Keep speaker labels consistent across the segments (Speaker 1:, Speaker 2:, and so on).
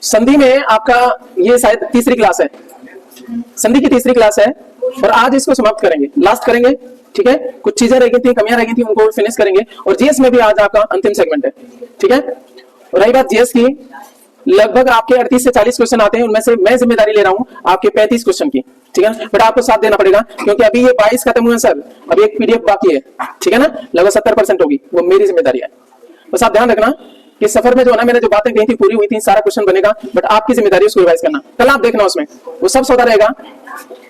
Speaker 1: संधि में आपका ये शायद तीसरी क्लास है, संधि की तीसरी क्लास है और आज इसको समाप्त करेंगे, लास्ट करेंगे। ठीक है, कुछ चीजें रह गई थी, कमियां रह गई थी, उनको फिनिश करेंगे। और जीएस में भी आज आपका अंतिम सेगमेंट है। ठीक है, और रही बात जीएस की, लगभग आपके 38 से 40 क्वेश्चन आते हैं, उनमें से मैं जिम्मेदारी ले रहा हूं आपके 35 क्वेश्चन की। ठीक है, बट आपको साथ देना पड़ेगा क्योंकि अभी ये 22 खत्म हुए सर, अभी एक पीडीएफ बाकी है। ठीक है ना, लगभग 70% होगी, वो मेरी जिम्मेदारी है। बस आप ध्यान रखना कि सफर में जो है ना, मैंने जो बातें कही थी पूरी हुई थी, सारा क्वेश्चन बनेगा, बट आपकी जिम्मेदारी है उसको रिवाइज करना। कल आप देखना उसमें वो सब सौदा रहेगा।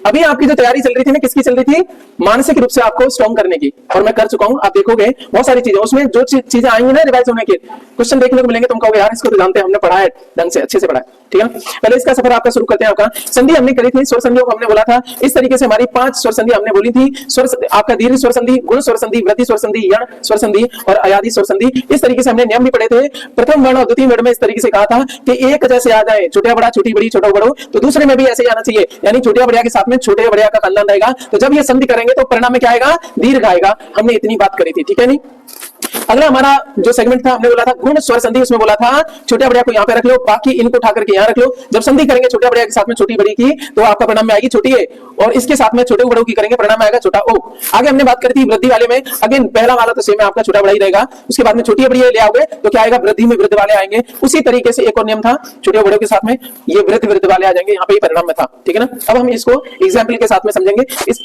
Speaker 1: अभी आपकी जो तैयारी चल रही थी ना, किसकी चल रही थी? मानसिक रूप से आपको स्ट्रॉन्ग करने की, और मैं कर चुका हूं। आप देखोगे बहुत सारी चीजें उसमें, जो चीजें आएंगी ना रिवाइज होने के, क्वेश्चन देखने को मिलेंगे, तुम कहोगे यार इसको तो जानते हैं, हमने पढ़ा है ढंग से, अच्छे से पढ़ा है। ठीक है, पहले इसका सफर आपका शुरू करते हैं। आपका संधि हमने करी थी, स्वर संधियों को हमने बोला था इस तरीके से, हमारी 5 स्वर संधि हमने बोली थी। स्वर आपका दीर्घ स्वर संधि, गुण स्वर संधि, वृद्धि स्वर संधि, यण स्वर संधि और अयादि स्वर संधि। इस तरीके से हमने नियम भी पढ़े थे। प्रथम वर्ण और द्वितीय वर्ण में इस तरीके से कहा था कि एक जैसे आ जाए, छोटा बड़ा, छोटी बड़ी, छोटा बड़ो, तो दूसरे में भी ऐसे ही आना चाहिए, यानी छोटे बड़िया के साथ में छोटे बड़िया का खानदान रहेगा। तो जब ये संधि करेंगे तो परिणाम में क्या आएगा? दीर्घ आएगा। हमने इतनी बात करी थी। ठीक है नहीं, अगला हमारा जो सेगमेंट था, हमने बोला था गुण स्वर संधि, उसमें बोला था छोटे बड़िया को यहाँ पे रख लो, बाकी इनको उठा करके यहाँ रख लो। जब संधि करेंगे छोटे बड़िया के साथ में छोटी बड़ी की, तो आपका परिणाम में आएगी छोटी ए, और इसके साथ में छोटे बड़ों की करेंगे, परिणाम में आएगा छोटा ओ। आगे हमने बात करी थी वृद्धि वाले में, अगेन पहला वाला तो सेम है आपका, छोटा बड़ा ही रहेगा। उसके बाद में छोटी बड़ी ले आओगे तो क्या आएगा? वृद्धि में वृद्ध वाले आएंगे। उसी तरीके से एक और नियम था, छोटे बड़ों के साथ में ये वृद्ध वाले आ जाएंगे, यहाँ पे परिणाम में था। ठीक है ना, अब हम इसको एग्जाम्पल के साथ में समझेंगे,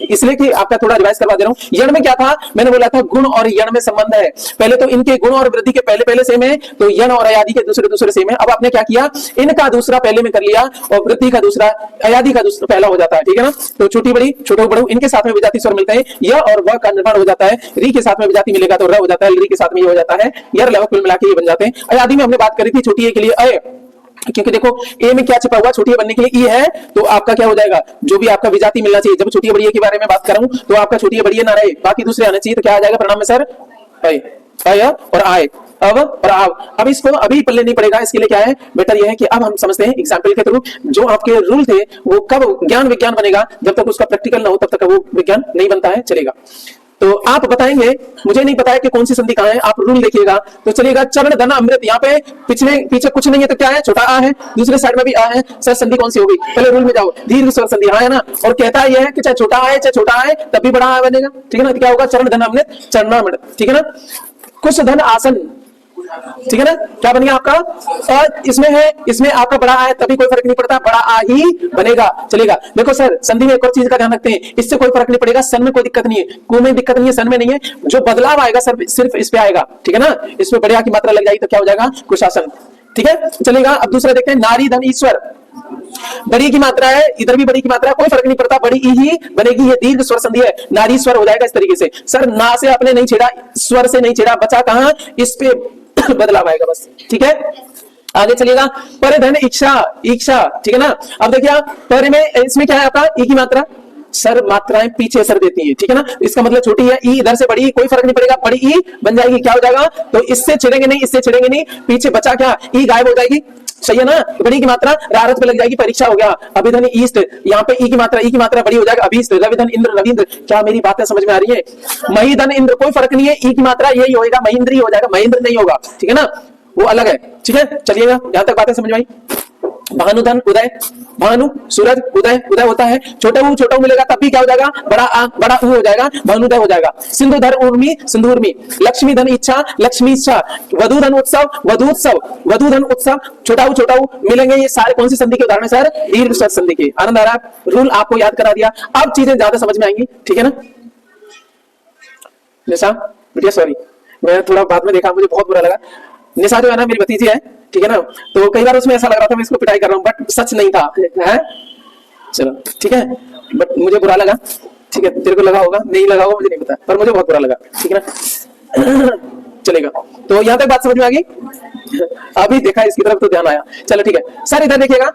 Speaker 1: इसलिए कि आपका थोड़ा रिवाइज करवा दे रहा हूँ। यण में क्या था? मैंने बोला था गुण और यण में संबंध है। पहले तो इनके गुण और वृद्धि के पहले सेम है, तो यण और अयादि के दूसरे सेम है। अब आपने क्या किया? इनका दूसरा पहले में कर लिया और वृद्धि का दूसरा, अयादि का दूसरा पहला हो जाता है। ठीक है ना, तो छोटी बड़ी, छोटे बड़ो, इनके साथ में विजाति स्वर मिलते हैं, य और व का निर्माण हो जाता है। री के साथ में विजाति मिलेगा तो र हो जाता है, री के साथ में ये हो जाता है, यर लव, कुल मिला के ये बन जाते हैं। अयादि में हमने बात करी थी छोटी ए के लिए अय, क्योंकि देखो ए में क्या छिपा हुआ, छोटी बनने के लिए ई है, तो आपका क्या हो जाएगा? जो भी आपका विजाति मिलना चाहिए, जब छोटी बड़ी के बारे में बात करूं तो आपका छोटी बड़ी ना रहे, बाकी दूसरे आने चाहिए, तो क्या आ जाएगा परिणाम में सर? अय और आय, अब और आव। अब इसको अभी पल्ले नहीं पड़ेगा, इसके लिए क्या है? बेटर यह है कि अब हम समझते हैं एग्जाम्पल के थ्रू। जो आपके रूल थे वो कब ज्ञान विज्ञान बनेगा, जब तक उसका प्रैक्टिकल ना हो तब तक वो विज्ञान नहीं बनता है। चलेगा, तो आप बताएंगे, मुझे नहीं पता है कि कौन सी संधि कहां है, आप रूल देखिएगा तो चलेगा। चरण धन अमृत, यहाँ पे पीछे कुछ नहीं है तो क्या है? छोटा आ है, दूसरे साइड में भी आ है। सर संधि कौन सी होगी? पहले रूल में जाओ, दीर्घ स्वर संधि हाँ है ना, और कहता यह है कि चाहे छोटा आए चाहे छोटा आए तब भी बड़ा आ बनेगा। ठीक है ना, तो क्या होगा? चरण धन अमृत, चरणामृत। ठीक है ना, कुश धन आसन। ठीक है ना, क्या बन गया आपका? और इसमें आपका बड़ा आ है तभी कोई फर्क नहीं पड़ता, बड़ा आ ही बनेगा। चलेगा, देखो सर संधि में एक और चीज का ध्यान रखते हैं, इससे कोई फर्क नहीं पड़ेगा, सन में कोई दिक्कत नहीं है, कु में दिक्कत नहीं है, सन में नहीं है। जो बदलाव आएगा सर सिर्फ इस पे आएगा। ठीक है ना, इसमें बढ़िया की मात्रा लग जाएगी तो क्या हो जाएगा? कुशासन। ठीक है, चलेगा। अब दूसरा देखते हैं, नारी धन ईश्वर। बड़ी की मात्रा है, इधर भी बड़ी की मात्रा है, कोई फर्क नहीं पड़ता, बड़ी ही बनेगी। ये दीर्घ स्वर संधि है, नारी स्वर हो जाएगा इस तरीके से। सर ना से आपने नहीं छेड़ा, स्वर से नहीं छेड़ा, बचा कहां? इस पे बदलाव आएगा बस। ठीक है, आगे चलिएगा। पर धन इच्छा, ठीक है ना। अब देखिए पर में, इसमें क्या है आपका? ई की मात्रा, सर मात्राएं पीछे सर देती है। ठीक है ना, इसका मतलब छोटी है, ई इधर से बड़ी, कोई फर्क नहीं पड़ेगा, बड़ी ई बन जाएगी। क्या हो जाएगा? तो इससे छेड़ेंगे नहीं, इससे छेड़ेंगे नहीं, पीछे बचा क्या? ई गायब हो जाएगी। सही है ना, बड़ी की मात्रा रारत पे लग जाएगी, परीक्षा हो गया। अभिधन ईस्ट, यहाँ पे ई की मात्रा बड़ी हो जाएगा, अभीष्ट। रविधन इंद्र, रविंद्र। क्या मेरी बातें समझ में आ रही है? महिधन इंद्र, कोई फर्क नहीं है, ई की मात्रा यही होगा, महेंद्री हो जाएगा, महेंद्र नहीं होगा। ठीक है ना, वो अलग है। ठीक है, चलिएगा, यहां तक बातें समझ में आई। भानुधन उदय, भानु सूरज, उदय होता है। छोटा ऊ मिलेगा तब भी क्या हो जाएगा? बड़ा ऊ हो जाएगा, भानुदय हो जाएगा। सिंधुधर उर्मी, सिंधुर्मी। लक्ष्मी धन इच्छा, लक्ष्मी इच्छा। वधुधन उत्सव, वधुधन उत्सव। छोटा ऊ मिलेंगे। ये सारे कौन सी संधि के उदाहरण है सर? दीर्घ स्वर संधि के। आनंद आ रहा है? रूल आपको याद करा दिया, अब चीजें ज्यादा समझ में आएंगी। ठीक है ना, निशा बेटिया, सॉरी मैं थोड़ा बाद में देखा, मुझे बहुत बुरा लगा। निशा जो है ना मेरी भतीजी है, ठीक है ना, तो कई बार उसमें ऐसा लग रहा था मैं इसको पिटाई कर रहा हूँ, बट सच नहीं था है? चलो ठीक है, बट मुझे बुरा लगा। ठीक है, तेरे को लगा होगा, नहीं लगा होगा मुझे नहीं पता, पर मुझे बहुत बुरा लगा। ठीक है ना, चलेगा। तो यहाँ तक बात समझ में आ गई? अभी देखा इसकी तरफ तो ध्यान आया। चलो ठीक है सर, इधर देखिएगा,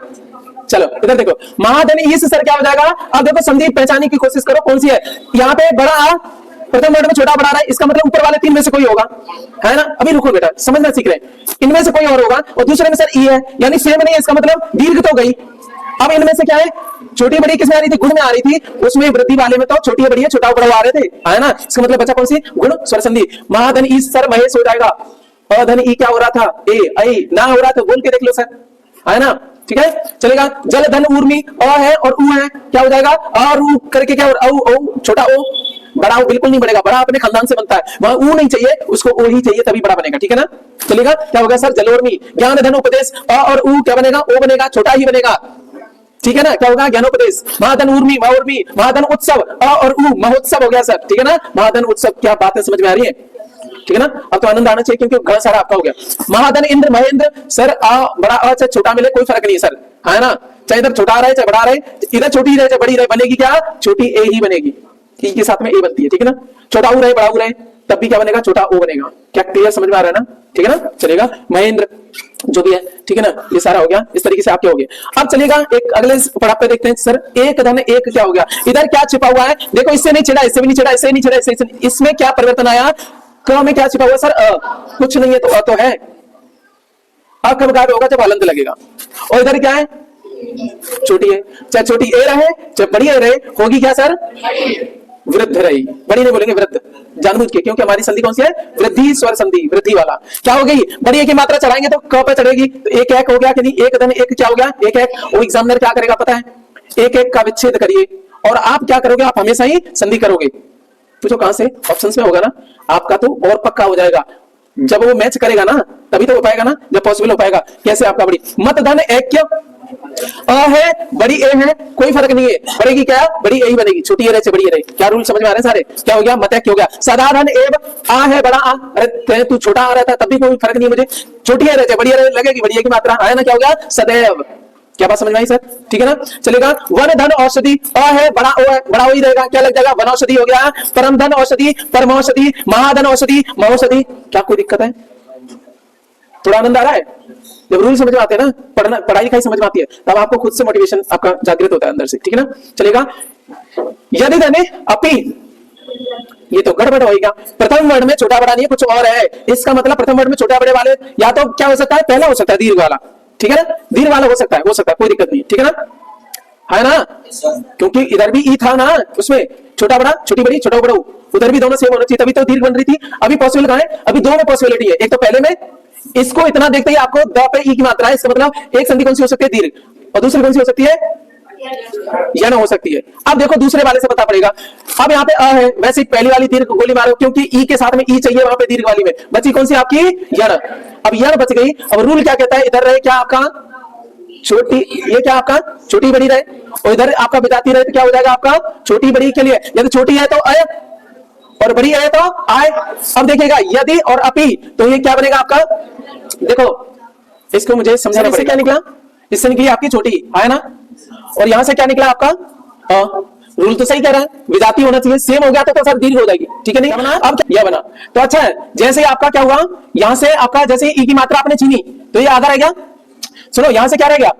Speaker 1: चलो इधर देखो। महाधन इस सर क्या हो जाएगा? अब देखो संधि पहचानने की कोशिश करो कौन सी है। यहाँ पे बड़ा प्रथम वर्ड में छोटा बड़ा रहा है, इसका मतलब ऊपर वाले 3 में से कोई होगा, है ना। अभी रुको बेटा, समझना सीख रहे हैं। इनमें से कोई और होगा, और दूसरे में सर ई है, यानी सेम नहीं है, इसका मतलब दीर्घ तो गई। अब इनमें से क्या है? छोटी बड़ी किसमें आ रही थी? गुण में आ रही थी, उसमें वृद्धि वाले में तो छोटी बड़ी है, छोटा बड़ा आ रहे थे, है ना। इसका मतलब बचा कौन सी? गुण स्वर संधि। महाधन ईश सर महेश हो जाएगा, अ धन ई क्या हो रहा था, ए आई ना हो रहा था, बोल के देख लो सर, है ना, ठीक है चलेगा। जल धन ऊर्मी अ है और उ है, क्या हो जाएगा और उ करके क्या हो रहा है, ओ छोटा ओ, बड़ा ओ बिल्कुल नहीं बढ़ेगा, बड़ा अपने खानदान से बनता है, वहां ऊ नहीं चाहिए, उसको ओ ही चाहिए तभी बड़ा बनेगा, ठीक है ना। चलेगा, क्या होगा सर जलोर्मी, ज्ञान धन उपदेश अ और उ क्या बनेगा, ओ बनेगा, छोटा ही बनेगा, ठीक है ना, क्या होगा ज्ञानोपदेश। महाधन उर्मी मऊर्मी, महाधन उत्सव अ और उ महोत्सव हो गया सर, ठीक है ना, महाधन उत्सव, क्या बातें समझ में आ रही है, ठीक है ना। अब तो आनंद आना चाहिए क्योंकि घना सारा आपका हो गया। महाधन इंद्र महेंद्र सर आ बड़ा अ चाहे छोटा मिले कोई फर्क नहीं है सर, है ना, चाहे इधर छोटा रहे चाहे बड़ा रहे, इधर छोटी रहे चाहे बड़ी रहे, बनेगी क्या, छोटी ए ही बनेगी, ई के साथ में ए बनती है, ठीक है ना। छोटा ऊ रहे बड़ा ऊ रहे तब भी क्या बनेगा, छोटा ओ बनेगा, क्या क्लियर समझ में आ रहा है ना, ठीक है ना। चलेगा महेंद्र जो भी है, ठीक है ना, ये सारा हो गया, इस तरीके से आपके हो गए। अब चलेगा एक अगले पढ़ाई पे देखते हैं सर, एक धन एक क्या हो गया, इधर क्या छिपा हुआ है, देखो इससे नहीं छिड़ा, इससे भी नहीं छिड़ा, इससे नहीं छिड़ा, इससे इसमें क्या परिवर्तन आया, क में क्या छिपा हुआ सर, कुछ नहीं है तो अ तो है, अ कब गायब होगा जब हलंत लगेगा, और इधर क्या है छोटी है, चाहे छोटी ए रहे चाहे बड़ी ए रहे, होगी क्या सर वृद्ध रही, बड़ी नहीं बोलेंगे वृद्ध, जानबूझ के, क्योंकि हमारी संधि कौन सी है, वृद्धि स्वर संधि, वृद्धि वाला, क्या हो गई, बड़ी एक की मात्रा चढ़ाएंगे तो क पे चढ़ेगी, तो एक एक हो गया कि नहीं, एक धन एक क्या हो गया, एक एक, वो एग्जामिनर क्या करेगा पता है, एक एक का विच्छेद करिए, और आप क्या करोगे, आप हमेशा ही संधि करोगे, पूछो कहां से, ऑप्शंस में होगा ना, आपका तो और पक्का हो जाएगा, जब वो मैच करेगा ना तभी तो हो पाएगा ना, जब पॉसिबल हो पाएगा, कैसे आपका बड़ी मत धन एक क्यों अ है बड़ी ए है, कोई फर्क नहीं है, बढ़ेगी क्या, बड़ी ए ही बनेगी, छोटी ए रहे बड़ी ए रहे, क्या रूल समझ में आ रहे हैं सारे, क्या हो गया मत हो गया। साधारण एव आ है बड़ा आ, अरे तू छोटा आ रहा था तब भी कोई फर्क नहीं, मुझे छोटी ए रहे बड़ी ए लगेगी, बड़ी ए की मात्रा है ना, क्या हो गया सदैव, क्या बात समझ में आई सर, ठीक है ना। चलेगा वन धन औषधि अ है बड़ा ओ है, बड़ा ओ ही रहेगा, क्या लग जाएगा वन औषधि हो गया, परम धन औषधि परमौषधि, महाधन औषधि महौषधि, क्या कोई दिक्कत है, थोड़ा आनंद आ रहा है, जब रूल समझ में आते हैं ना, पढ़ना पढ़ाई लिखाई समझ में आती है, तब आपको खुद से मोटिवेशन आपका जागृत होता है अंदर से, ठीक है ना। चलेगा यदि धने अपी, ये तो गड़बड़ होगा, प्रथम वर्ड में छोटा बड़ा नहीं है, कुछ और है, इसका मतलब प्रथम वर्ड में छोटा बड़े वाले या तो क्या हो सकता है, पहला हो सकता है दीर्घ वाला, ठीक है ना, दीर्घ वाला हो सकता है, कोई दिक्कत नहीं, ठीक है ना, है ना, क्योंकि इधर भी ई था ना, उसमें छोटा बड़ा छोटी बड़ी छोटा बड़ा, उधर भी दोनों सेम होना चाहिए तभी तो दीर्घ बन रही थी। अभी पॉसिबल कहां है, अभी दो में पॉसिबिलिटी है, एक तो पहले में इसको इतना देखते ही आपको द पे ई की मात्रा है, इसका मतलब एक संधि कौन सी हो सकती है दीर्घ, और दूसरी कौन सी हो सकती है यण हो सकती है। अब देखो दूसरे वाले से पता पड़ेगा, अब यहाँ पे अ है, वैसे पहली वाली दीर्घ गोली मारो, क्योंकि ई के साथ में ई चाहिए, वहां पे दीर्घ वाली में बची कौन सी आपकी यण, अब यण बच गई। अब रूल क्या कहता है, इधर रहे क्या आपका छोटी, ये क्या आपका छोटी बड़ी रहे, और इधर आपका बिताती रहे तो क्या हो जाएगा आपका छोटी बड़ी के लिए, यदि छोटी है तो अय और बड़ी है तो आय। अब देखिएगा यदि और अपी, तो ये क्या बनेगा आपका, देखो इसको मुझे समझाना पड़ेगा, क्या निकला, इससे निकली आपकी छोटी है ना, और यहां से क्या निकला आपका रूल तो सही कह रहा है, विजाती होना चाहिए, सेम हो गया तो सर दीर्घ हो जाएगी, ठीक है नहीं, अब यह बना तो अच्छा है। जैसे आपका क्या हुआ, यहां से आपका जैसे ई की मात्रा आपने छीनी तो ये आधा रह गया, सुनो यहां से क्या रह गया,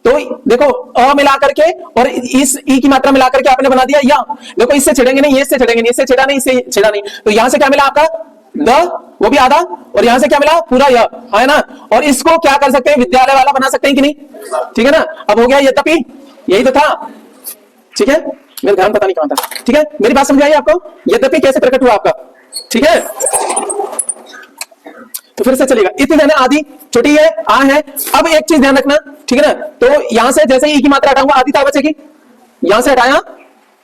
Speaker 1: तो देखो अ मिला करके और इस ई की मात्रा मिला करके आपने बना दिया, या देखो इससे छिड़ेंगे नहीं, ये इससे छिड़ेंगे नहीं, इससे छिड़ा नहीं, इससे छिड़ा नहीं, तो यहां से क्या मिला आपका द, वो भी आधा, और यहां से क्या मिला पूरा यह, है ना, और इसको क्या कर सकते हैं विद्यालय वाला बना सकते हैं कि नहीं, ठीक है ना। अब हो गया यद्यपि, यही तो था, ठीक है, मेरे ध्यान पता नहीं कहां था, ठीक है, मेरी बात समझ आई आपको, यद्यपि कैसे प्रकट हुआ आपका, ठीक है। तो फिर से चलेगा, इतनी देना आदि छोटी है आ है। अब एक चीज ध्यान रखना, ठीक है ना, तो यहां से जैसे ई की मात्रा हटाऊंगा आदिता बचेगी, यहां से हटाया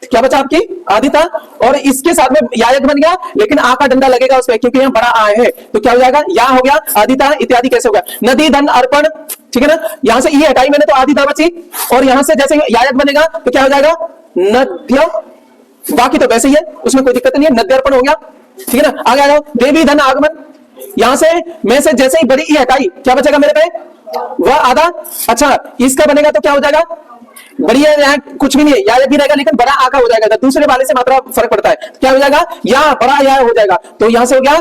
Speaker 1: क्या बचा आपकी आदिता, और इसके साथ में यायक बन गया, लेकिन आ का डंडा लगेगा उसमें क्योंकि यहां बड़ा आ है, तो क्या हो जाएगा या हो गया आदिता इत्यादि, कैसे हो गया नदी धन अर्पण, ठीक है ना, यहां से ई हटाई मैंने तो आदिता बची, और यहां से जैसे यायक बनेगा तो क्या हो जाएगा नद्य, बाकी तो वैसे ही है उसमें कोई दिक्कत नहीं है, नद्य अर्पण हो गया, ठीक है ना। आगे आ जाओ देवी धन आगमन, यहां से मैं से जैसे ही बड़ी ई हटाई क्या बचेगा मेरे पे वह आधा, अच्छा इसका बनेगा तो क्या हो जाएगा बढ़िया, यहाँ कुछ भी नहीं है, या भी रहेगा लेकिन बड़ा आका हो जाएगा, दूसरे वाले से मात्रा फर्क पड़ता है, क्या हो जाएगा या बड़ा या हो जाएगा, तो यहां से हो गया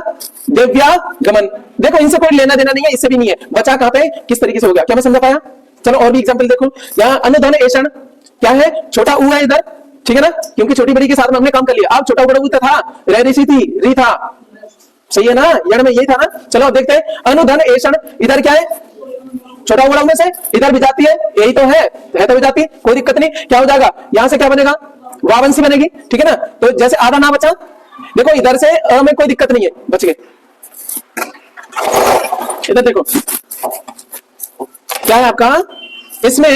Speaker 1: दिव्यागमन। देखो इनसे कोई लेना देना नहीं है, इससे भी नहीं है, बचा कहां पे किस तरीके से हो गया, क्या मैं समझा पाया। चलो और भी एग्जाम्पल देखो, यहाँ अनुधन एषण क्या है, छोटा ऊ है इधर, ठीक है ना, क्योंकि छोटी बड़ी के साथ में हमने काम कर लिया, अब छोटा बड़ा ऊ था, ऋषि थी री था, सही है ना, यण में यही था ना। चलो अब देखते हैं अनुधन एषण, इधर क्या है छोटा बड़ा में से इधर भी जाती है, यही तो है तो भी जाती, कोई दिक्कत नहीं, क्या हो जाएगा यहां से क्या बनेगा वावंशी बनेगी, ठीक है ना। तो जैसे आधा ना बचा, देखो इधर से अ में कोई दिक्कत नहीं है, बच गए, इधर देखो क्या है आपका, इसमें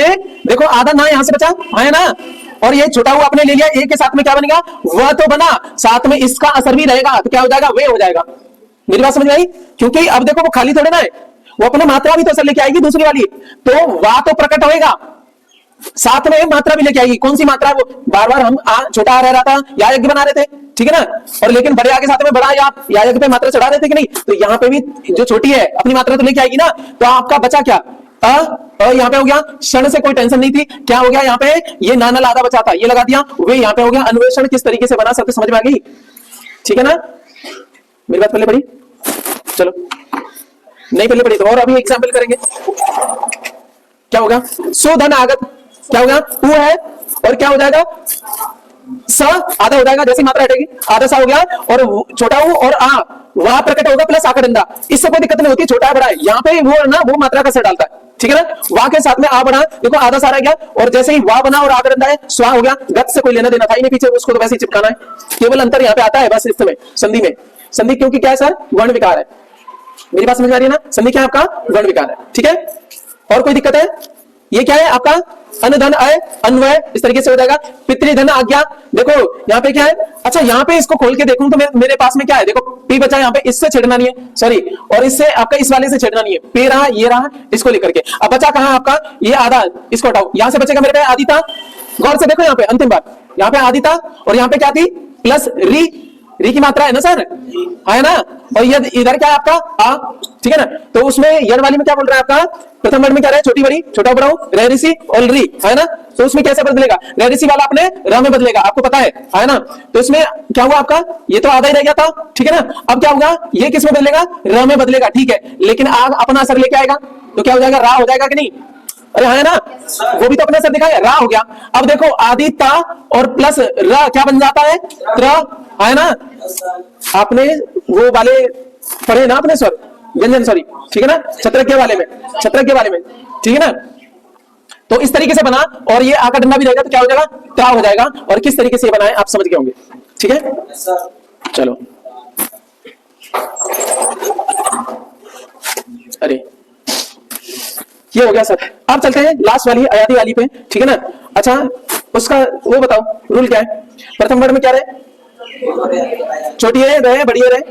Speaker 1: देखो आधा ना यहां से बचा है ना, और ये छोटा हुआ आपने ले लिया, ए के साथ में क्या बनेगा, वह तो बना, साथ में इसका असर भी रहेगा, तो क्या हो जाएगा, वे हो जाएगा। मेरी बात समझ में आई? क्योंकि अब देखो वो खाली थोड़े ना है, वो अपना मात्रा भी तो असर लेके आएगी दूसरी वाली, तो वाह तो प्रकट होएगा, साथ में मात्रा भी लेके आएगी। कौन सी मात्रा? वो बार बार हम छोटा आ रहा था, या यज्ञ बना रहे थे, ठीक है ना, और लेकिन बड़े आगे साथ में बड़ा या यज्ञ पे मात्रा चढ़ा रहे थे कि नहीं, तो यहाँ पे भी जो छोटी है अपनी मात्रा तो लेके आएगी ना, तो आपका बचा क्या, यहाँ पे हो गया, क्षण से कोई टेंशन नहीं थी, क्या हो गया यहाँ पे, ये नानल आधा बचा था, ये लगा दिया, वे यहाँ पे हो गया। अन्वेषण किस तरीके से बना, सबको समझ में आ गई, ठीक है ना? मेरी बात पहले पढ़ी, चलो नहीं पहले पढ़ी तो और अभी एग्जाम्पल करेंगे। क्या होगा, सुधन आगत, क्या होगा, उ है और क्या हो जाएगा, स आधा हो जाएगा, जैसी मात्रा हटेगी आधा सा हो गया, और छोटा उ और आ वहां प्रकट होगा प्लस आकर डंडा, इससे कोई दिक्कत नहीं होती, छोटा है बड़ा है, यहाँ पे वो ना वो मात्रा का असर डालता है, ठीक है ना। वाह के साथ में आ बना, देखो आधा सारा गया, और जैसे ही वाह बना और आकर डंडा है, स्वा हो गया, गत से कोई लेना देना था ही नहीं पीछे, उसको तो वैसे ही चिपकाना है, केवल अंतर यहाँ पे आता है बस इस समय संधि में। संधि क्योंकि क्या है सर, वर्ण विकार है। मेरी बात समझ में आ रही है ना? संधि क्या है आपका, वर्ण विकार है, ठीक है। और कोई दिक्कत है? ये क्या है आपका, अनधन अय अन्वय, इस तरीके से हो जाएगा। पितृधन आज्ञा, देखो यहाँ पे क्या है, अच्छा यहाँ पे इसको खोल के देखूं तो मेरे पास में क्या है, देखो पी बचा, यहाँ पे इससे छेड़ना नहीं है, सॉरी, और इससे आपका इस वाले से छेड़ना नहीं है, पे रहा, ये रहा, इसको लेकर के अब बचा कहां आपका, ये आधा, इसको हटाओ, यहां से बचेगा मेरे पे आदि था, गौर से देखो यहाँ पे अंतिम बार, यहाँ पे आदि था और यहाँ पे क्या थी, प्लस री की मात्रा है ना सर, है ना, और यद इधर क्या है आपका आ, ठीक है ना, तो उसमें यद वाली में क्या बोल रहा है आपका, प्रथम वर्ड में क्या रहा है, छोटी बड़ी, छोटा बड़ा, रेरिसी और री, है ना, तो उसमें कैसे बदलेगा, रेरिसी वाला आपने र में बदलेगा, आपको पता है ना, तो इसमें क्या हुआ आपका, ये तो आधा ही रह गया था, ठीक है ना, अब क्या होगा, ये किस में बदलेगा, र में बदलेगा, ठीक है, लेकिन आग अपना असर लेके आएगा, तो क्या हो जाएगा, रा हो जाएगा कि नहीं, अरे है ना, वो भी तो अपने असर दिखाया, रा हो गया। अब देखो आदिता और प्लस र क्या बन जाता है, त्र, है ना, आपने वो वाले पढ़े ना अपने स्वर व्यंजन, सॉरी, ठीक है ना, छत्रज्ञ वाले में, ठीक है ना, तो इस तरीके से बना, और ये आका डंडा भी रहेगा तो क्या हो जाएगा, ता हो जाएगा, और किस तरीके से बनाए आप समझ गए होंगे, ठीक है। चलो अरे ये हो गया सर, अब चलते हैं लास्ट वाली अयादी वाली पे, ठीक है ना। अच्छा उसका वो बताओ रूल क्या है, प्रथम वर्ड में क्या रहे, छोटी है रहे, बड़ी है रहे,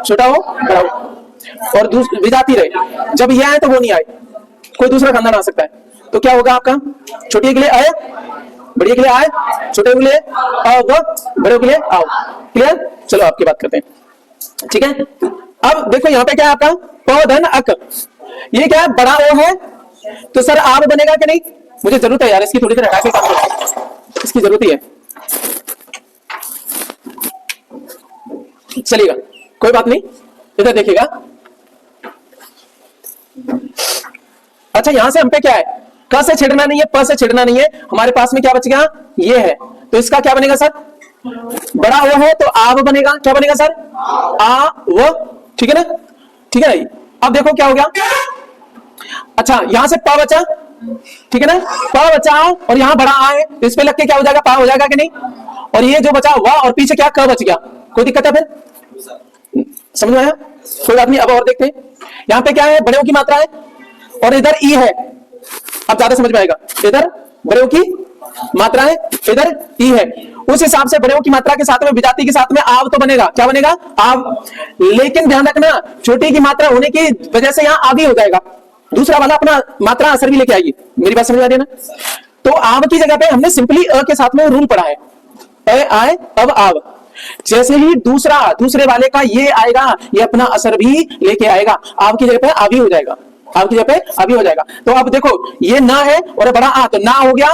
Speaker 1: छोटा हो बड़ा हो, और विजाती रहे, जब ये आए तो वो नहीं आए, कोई दूसरा खानदान आ सकता है, तो क्या होगा आपका, छोटी के लिए आए, बड़ी के लिए आए, छोटे के लिए आओ, बड़े के लिए आओ, क्लियर। चलो आपकी बात करते हैं, ठीक है। अब देखो यहाँ पे क्या है आपका, पौधन अक, ये क्या है, बड़ा ओ है, तो सर आप बनेगा कि नहीं, मुझे जरूरत है यार इसकी, थोड़ी देर हटा के काम करो, इसकी जरूरत ही है, चलिएगा कोई बात नहीं, इधर देखिएगा। अच्छा यहां से हम पे क्या है, क से छेड़ना नहीं है, प से छेड़ना नहीं है, हमारे पास में क्या बच गया, ये है, तो इसका क्या बनेगा सर, बड़ा वो है तो आव बनेगा, क्या बनेगा सर, आ वो, ठीक है ना, ठीक है। अब देखो क्या हो गया, अच्छा यहां से प बचा, ठीक है ना, प बचा और यहां बड़ा आ है, तो इस पे लग के क्या हो जाएगा, पा हो जाएगा कि नहीं, और ये जो बचा हुआ और पीछे क्या क बच गया, कोई दिक्कत है फिर, समझ में आया, कोई बात नहीं। अब और देखते हैं, यहाँ पे क्या है, बड़े की मात्रा है और इधर ई है, अब ज्यादा समझ में आएगा, इधर बड़े की मात्रा है, इधर ई है, उस हिसाब से बड़े की मात्रा के साथ में विजाति के साथ में आव तो बनेगा, क्या बनेगा, आव, लेकिन ध्यान रखना छोटी की मात्रा होने की वजह से यहाँ आगे हो जाएगा, दूसरा वाला अपना मात्रा असर भी लेके आएगी, मेरी बात समझ आ रही है ना। तो आव की जगह पे हमने सिंपली अ के साथ में रूल पढ़ा है, अ आए अब आव, जैसे ही दूसरे वाले का ये आएगा, ये अपना असर भी लेके आएगा, आव की जगह पे आवी हो जाएगा, आव की जगह पे आवी हो जाएगा। तो अब देखो ये ना है और बड़ा आ, तो ना हो गया,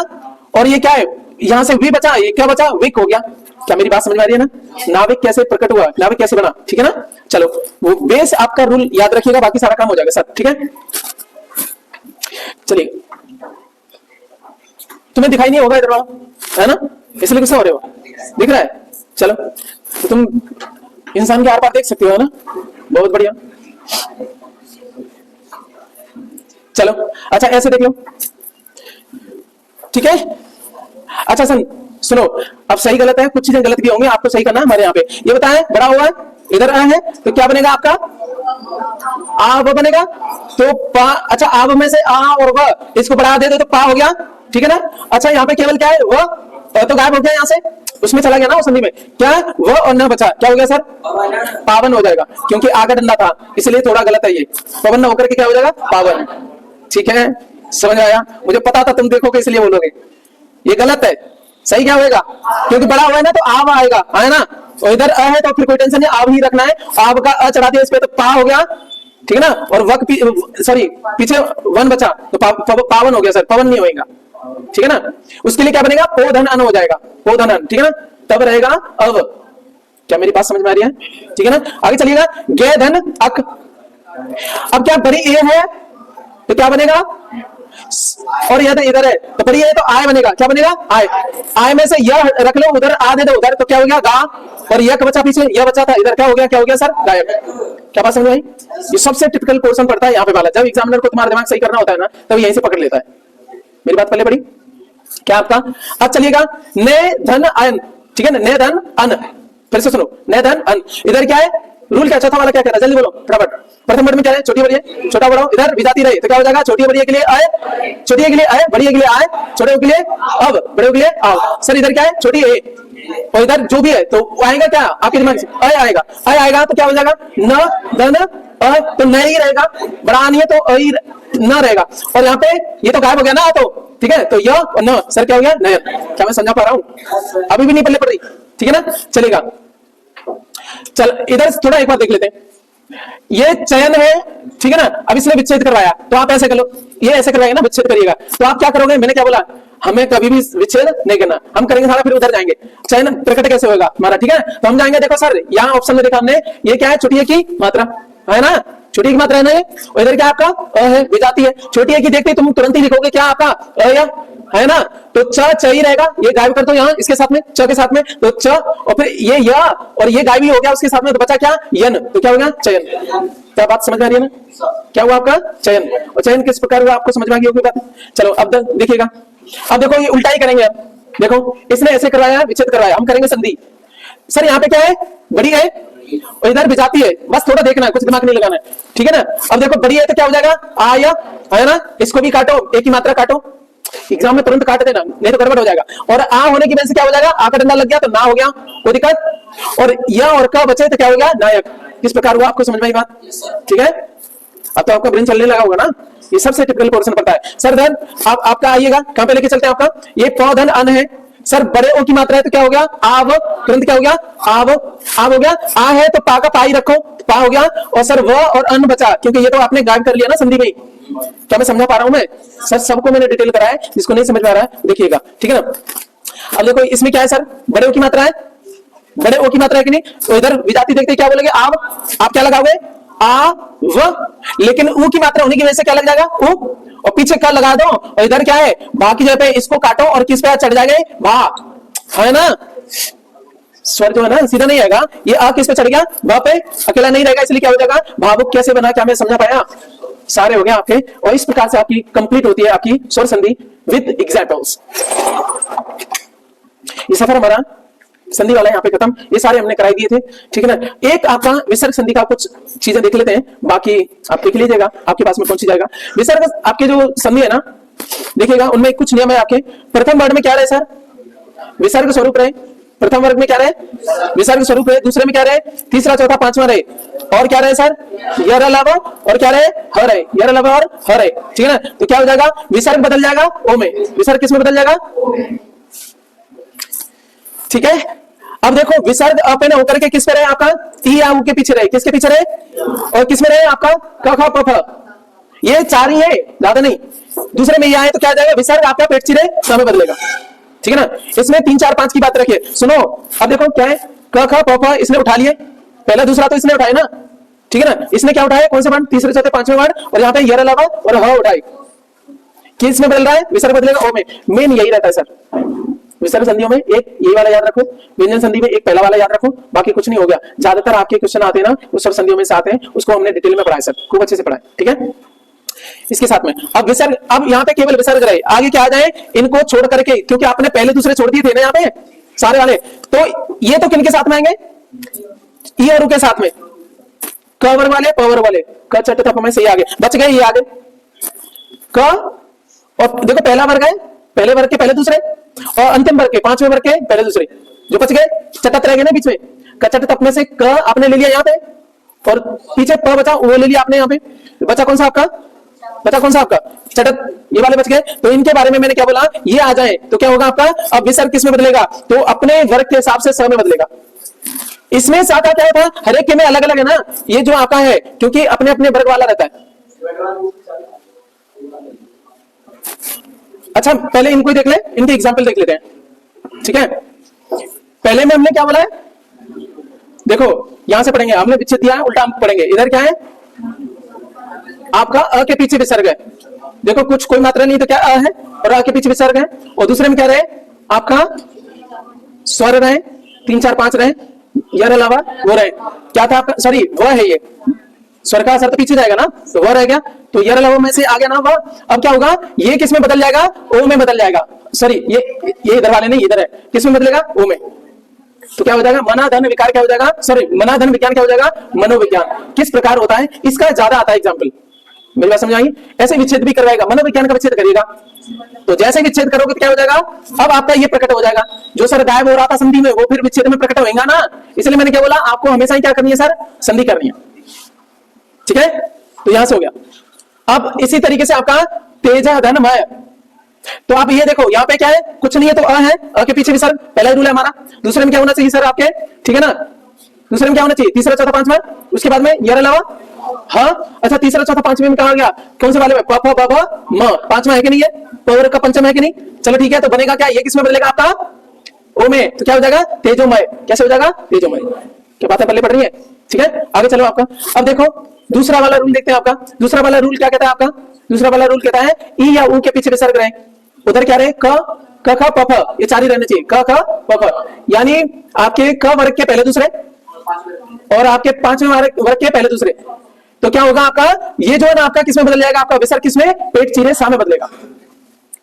Speaker 1: और ये क्या है, यहां से वी बचा, ये क्या बचा, विक हो गया, क्या मेरी बात समझ में आ रही है ना, नाविक कैसे प्रकट हुआ, नाविक कैसे बना, ठीक है ना। चलो वो बेस आपका रूल याद रखिएगा, बाकी सारा काम हो जाएगा सर, ठीक है। चलिए तुम्हें दिखाई नहीं होगा इधर वाला, है ना, इसलिए गुस्सा हो रहे हो, दिख रहा है, चलो तो तुम इंसान के आर पार देख सकते हो, है ना, बहुत बढ़िया। चलो अच्छा ऐसे देख लो, ठीक है। अच्छा सुनो, अब सही गलत है, कुछ चीजें गलत भी होंगी, आपको सही करना है हमारे यहाँ पे। ये बताएं बड़ा हुआ है, इधर अ है तो क्या बनेगा आपका आव बनेगा। तो पा, अच्छा आव में से आ और व इसको बढ़ा दे दो तो पा हो गया, ठीक है ना। अच्छा यहाँ पे केवल क्या है व तो गायब हो गया यहाँ से, उसमें चला गया ना वो संधि में, क्या व और न बचा, क्या हो गया सर पावन हो जाएगा, क्योंकि आगा डंडा था इसलिए थोड़ा गलत है ये, पवन न होकर के क्या हो जाएगा पावन, ठीक है समझ आया। मुझे पता था तुम देखोगे इसलिए बोलोगे, ये गलत है, सही क्या होगा, क्योंकि बड़ा हुआ है ना तो आव आएगा, है ना। और इधर अ है तो फिर कोई टेंशन नहीं, आव ही रखना है, आव का अ चढ़ा दिया इस पे तो पा हो गया, ठीक है ना। और वक सॉरी पीछे वन बचा तो पावन हो गया सर, पवन नहीं होगा, ठीक है ना। उसके लिए क्या बनेगा पो धन अन हो जाएगा, पो धन अन, ठीक है ना, तब रहेगा अव। क्या मेरी बात समझ में आ रही है, ठीक है ना। आगे चलिएगा गे धन अक। अब क्या बड़ी ए है तो क्या बनेगा, और यह इधर है तो बड़ी है तो आय बनेगा, क्या बनेगा आय। आय में से यह रख लो उधर, आ दे दो उधर, तो क्या हो गया गा, और यह बचा पीछे, यह बचा था इधर, क्या हो गया सर गायब। क्या बात समझ आई, ये सबसे टिपिकल पोर्शन पड़ता है यहाँ पे वाला, जब एग्जामिनर को तुम्हारा दिमाग सही करना होता है ना तब यहीं से पकड़ लेता है। मेरी बात पहले पड़ी क्या आपका। अब चलिएगा ने धन अन, ठीक है ना, ने धन अन, फिर से सुनो ने धन अन। इधर क्या है रूल, क्या चौथा वाला क्या कह रहा है जल्दी बोलो फटाफट। प्रथम वर्ड में क्या है छोटी बड़ी, छोटा बड़ा, इधर विजाती रही तो क्या हो जाएगा छोटी बड़ी के लिए आए, छोटी के लिए आए, बड़ी के लिए आए, छोटे के लिए अब, बड़े के लिए आओ। सर इधर क्या है छोटी ए, और इधर जो भी है तो आएगा क्या आपके दिमाग से अय आएगा, अय आएगा तो क्या हो जाएगा न धन अ, तो न ही रहेगा, बड़ा नहीं है तो अ ही न रहेगा। और यहाँ पे ये तो गायब हो गया ना, तो ठीक है तो यह और न, सर क्या हो गया नयन। क्या मैं समझा पा रहा हूँ, अभी भी नहीं पल्ले पड़ रही, ठीक है ना। चलेगा चल इधर थोड़ा एक बार देख लेते हैं, ये चयन है, ठीक है ना। अब इसने विच्छेद करवाया तो आप ऐसे कर लो, ये ऐसे करवाएंगे ना विच्छेद करिएगा, तो आप क्या करोगे, मैंने क्या बोला हमें कभी भी विच्छेद नहीं करना, हम करेंगे सारा फिर उधर जाएंगे। चयन प्रकट कैसे होगा हमारा, ठीक है। तो हम जाएंगे, देखो सर यहाँ ऑप्शन में देखा हमने, ये क्या है छोटी की मात्रा है ना, छोटी की मात्रा है ना ये, और इधर क्या आपका अ है विजाती है, छोटी है की देखते तुम तुरंत ही लिखोगे क्या आपका अ या है ना, तो च ही रहेगा, ये गायब कर दो यहाँ इसके साथ में, च के साथ में तो च, और फिर ये या और ये गायब ही हो गया उसके साथ में, तो बचा क्या यन, तो क्या हो गया चयन। क्या बात समझ आ रही है ना, क्या हुआ आपका चयन, और चयन किस प्रकार हुआ आपको समझ में आ गई होगी बात। चलो अब देखिएगा, अब देखो ये उल्टा ही करेंगे, अब देखो इसने ऐसे करवाया विच्छेद करवाया, हम करेंगे संधि। सर यहाँ पे क्या है बड़ी है और इधर विजाती है, बस थोड़ा देखना है, कुछ दिमाग नहीं लगाना है, ठीक है ना। अब देखो बड़ी है तो क्या हो जाएगा आया, है ना, इसको भी काटो, एक ही मात्रा काटो, एग्जाम में तुरंत काट देना नहीं तो गड़बड़ हो जाएगा। और आ होने की वजह से क्या हो जाएगा, आ का डंडा लग गया तो ना हो गया कोई दिक्कत, और या और का बचे तो क्या हो गया नायक। किस प्रकार हुआ आपको समझ में आई बात, ठीक है। अब तो आपका ब्रेन चलने लगा होगा ना, ये सबसे टिपिकल पोर्शन पड़ता है। सर धन आपका आइएगा कहां पे लेके चलते हैं आपका, ये पौधन अन है सर, बड़े ओ की मात्रा है तो क्या हो गया आव, तुरंत क्या हो गया आव, आव हो गया, आ है तो पा का पा ही रखो, पा हो गया, और सर व और अन बचा, क्योंकि ये तो आपने गायब कर लिया ना संधि में। क्या मैं समझा पा रहा हूं मैं, सर सबको मैंने डिटेल कराया है, जिसको नहीं समझ में आ रहा है देखिएगा, ठीक है ना। अब देखो इसमें क्या है सर, बड़े ओ की मात्रा है, बड़े ओ की मात्रा है कि नहीं, तो इधर विजाती देखते क्या बोलेंगे आव, आप क्या लगाओगे आ व, लेकिन ऊ की मात्रा होने की वजह से क्या लग जाएगा ऊ, और पीछे का लगा दो, और इधर क्या है भा की जगह पे इसको काटो और किस पे चढ़ जाएगा भा, है ना, स्वर जो है ना सीधा नहीं आएगा, ये आ किस पे चढ़ गया भा पे, अकेला नहीं रहेगा, इसलिए क्या हो जाएगा भावुक कैसे बना, क्या मैं समझा पाया, सारे हो गए आपके। और इस प्रकार से आपकी कंप्लीट होती है आपकी स्वर संधि विद एग्जांपल्स। ये सफर हमारा संधि वाला यहाँ पे खत्म, ये सारे हमने कराई दिए थे, ठीक है ना। एक आपका विसर्ग संधि का कुछ चीजें देख लेते हैं, बाकी आप देख लीजिएगा आपके पास में कौन सी जाएगा। विसर्ग आपके जो संधि है ना देखिएगा, उनमें कुछ नियम है आपके। प्रथम वर्ड में क्या रहे सर, विसर्ग स्वरूप रहे, प्रथम वर्ग में क्या रहे विसर्ग स्वरूप रहे, दूसरे में क्या रहे तीसरा चौथा पांचवा रहे, और क्या रहे सर यर अलावा, और क्या रहे ह रहे, यर अलावा और ह रहे, ठीक है ना। तो क्या हो जाएगा विसर्ग बदल जाएगा ओ में, विसर्ग किस में बदल जाएगा, ठीक है। अब देखो विसर्ग अप है ना होकर के किस पे रहे आपका ई आ उ के पीछे रहे, किसके पीछे रहे, और किस में रहे आपका क ख प फ, ये चार ही है ज्यादा नहीं। दूसरे में ये आए तो क्या जाएगा विसर्ग आपका पेट चिरे समय बदलेगा, ठीक है ना। इसमें 3 4 5 की बात रखिए, सुनो अब देखो क्या है क ख प फ इसने उठा लिए, पहला दूसरा तो इसने उठाए ना, ठीक है ना। इसने क्या उठाया कौन से वर्ड, तीसरे चौथे पांचवें वर्ड, और यहाँ पे यर अलावा और ह उठाए, किस में बदल रहा है विसर्ग बदलेगा ओ में। मेन यही रहता है सर विसर्ग संधियों में, एक ये वाला याद रखो, व्यंजन संधि में एक पहला वाला याद रखो, बाकी कुछ नहीं हो गया। ज्यादातर आपके क्वेश्चन आते हैं ना उस स्वर संधियों में से आते हैं, उसको हमने डिटेल में पढ़ाया सर, खूब अच्छे से पढ़ाया, ठीक है। इसके साथ में अब विसर्ग, अब यहाँ पे केवल विसर्ग रहे, आगे क्या आ जाए इनको छोड़ करके, क्योंकि आपने पहले दूसरे छोड़ दिए थे ना यहाँ पे सारे वाले, तो ये तो किनके साथ में आएंगे ई और ऊ के साथ में क वर्ग वाले प वर्ग वाले क चट तप में से ये आगे बच गए, ये आगे क और देखो पहला वर्ग है, पहले वर्ग के पहले दूसरे और अंतिम वर्ग के पांचवें वर्ग के पहले दूसरे जो बच गए, चटत रह गए ना बीच में। क चट तप में से क आपने ले लिया यहाँ पे और पीछे प बचा वो ले लिया आपने यहाँ पे, बचा कौन सा आपका, बचा कौन सा आपका चटत, ये वाले बच गए। तो इनके बारे में मैंने क्या बोला, ये आ जाए तो क्या होगा आपका, अब विसर्ग किस में बदलेगा, तो अपने वर्ग के हिसाब से स में बदलेगा। इसमें सा का क्या था, हर एक के में अलग अलग है ना, ये जो आपका है क्योंकि अपने अपने वर्ग वाला रहता है। अच्छा पहले इनको ही देख ले, इनके एग्जाम्पल देख लेते हैं, ठीक है। पहले में हमने क्या बोला है, देखो यहां से पढ़ेंगे, हमने विच्छेद दिया है, उल्टा हम पढ़ेंगे। इधर क्या है आपका अ के पीछे विसर्ग है, देखो कुछ कोई मात्रा नहीं तो क्या अ है और अ के पीछे विसर्ग है। और दूसरे में क्या रहे आपका स्वर रहे, 3 4 5 रहे, यार अलावा वो रहे, क्या था आपका, सॉरी वह है, ये स्वर का असर तो पीछे जाएगा ना, तो वह रह गया, तो यार अलावा में से आ गया ना वह। अब क्या होगा, ये किस में बदल जाएगा, ओ में बदल जाएगा, सॉरी ये इधर वाले नहीं, इधर है, किस में बदलेगा, ओ में। तो क्या हो जाएगा, मनाधन विकार क्या हो जाएगा, सॉरी मनाधन विज्ञान क्या हो जाएगा, मनोविज्ञान। किस प्रकार होता है इसका ज्यादा आता है एग्जाम्पल, मेरी बात समझ आई। ऐसे विच्छेद भी करवाएगा, मनोविज्ञान का विच्छेद करिएगा, तो जैसे विच्छेद करोगे तो क्या हो जाएगा, अब आपका ये प्रकट हो जाएगा, जो सर गायब हो रहा था संधि में वो फिर विच्छेद में प्रकट होगा ना। इसलिए मैंने क्या बोला, आपको हमेशा ही क्या करनी है सर, संधि करनी है, ठीक है। तो यहां से हो गया। अब इसी तरीके से आपका तेज धन मय, तो आप ये देखो यहाँ पे क्या है, कुछ नहीं है तो अ है, अ के पीछे भी सर पहला रूल है हमारा। दूसरे में क्या होना चाहिए सर आपके, ठीक है ना, दूसरे में क्या होना चाहिए, तीसरा चौथा पांचवा, उसके बाद में यार अलावा हाँ। अच्छा तीसरा चौथा पांचवें में कहा गया, कौन से वाले में, प फ ब भ म, पांचवा है कि नहीं है, पवर का पंचम है कि नहीं, चलो ठीक है। तो बनेगा क्या, ये किसमें बदलेगा आपका, ओ में, तो क्या हो जाएगा, तेजोमय। कैसे हो जाएगा, तेजोमय। क्या बातें पल्ले पड़ रही है, ठीक है। आगे चलो आपका, अब देखो दूसरा वाला रूल देखते हैं आपका। दूसरा वाला रूल क्या कहता है आपका, दूसरा वाला रूल कहता है ई या ऊ के पीछे विसर्ग रहे, उधर क्या रहे, क ख प फ, ये चार ही रहने चाहिए, क ख प फ, यानी आपके क वर्ग के पहले दूसरे और आपके पांचवें वर्ग के पहले दूसरे। तो क्या होगा आपका, ये जो है ना आपका किसमें बदल जाएगा, आपका विसर्ग किसमें, पेट चीरे सा में बदलेगा।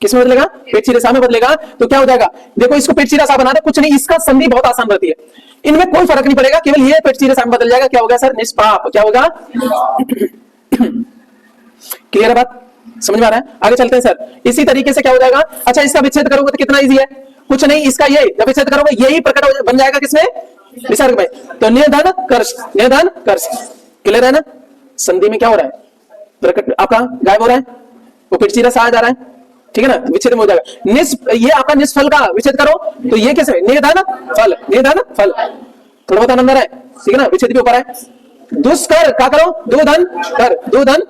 Speaker 1: किसमें बदलेगा, पेट चीरे सा में बदलेगा। तो क्या हो जाएगा, देखो इसको पेट चीरा सा बना दे, कुछ नहीं, इसका संधि बहुत आसान रहती है, इनमें कोई फर्क नहीं पड़ेगा, केवल ये पेट चीरे सा में बदल जाएगा। क्या होगा सर, निष्पाप। क्या होगा, क्लियर है बात, समझ में आ रहा है। आगे चलते हैं सर, इसी तरीके से क्या हो जाएगा। अच्छा इसका विच्छेद करोगे तो कितना इजी है, कुछ नहीं, इसका ये जब विच्छेद करोगे यही प्रकट बन जाएगा किसमें, विसर्ग में। तो निर्धन कर्ष, निर्धन कर्ष, क्लियर है ना। संधि में क्या हो रहा है, प्रकट आपका गायब हो रहा है, वो पेट चीरा सा आ जा रहा है, ठीक है ना, विच्छेद में हो जाएगा। ये आपका निष्फल का विच्छेद करो तो ये कैसे, निर्धन फल, निर्धन फल, थोड़ा बहुत नंबर है, ठीक है ना, विच्छेद भी ऊपर है। दुष्कर क्या करो, दो धन कर, दो धन,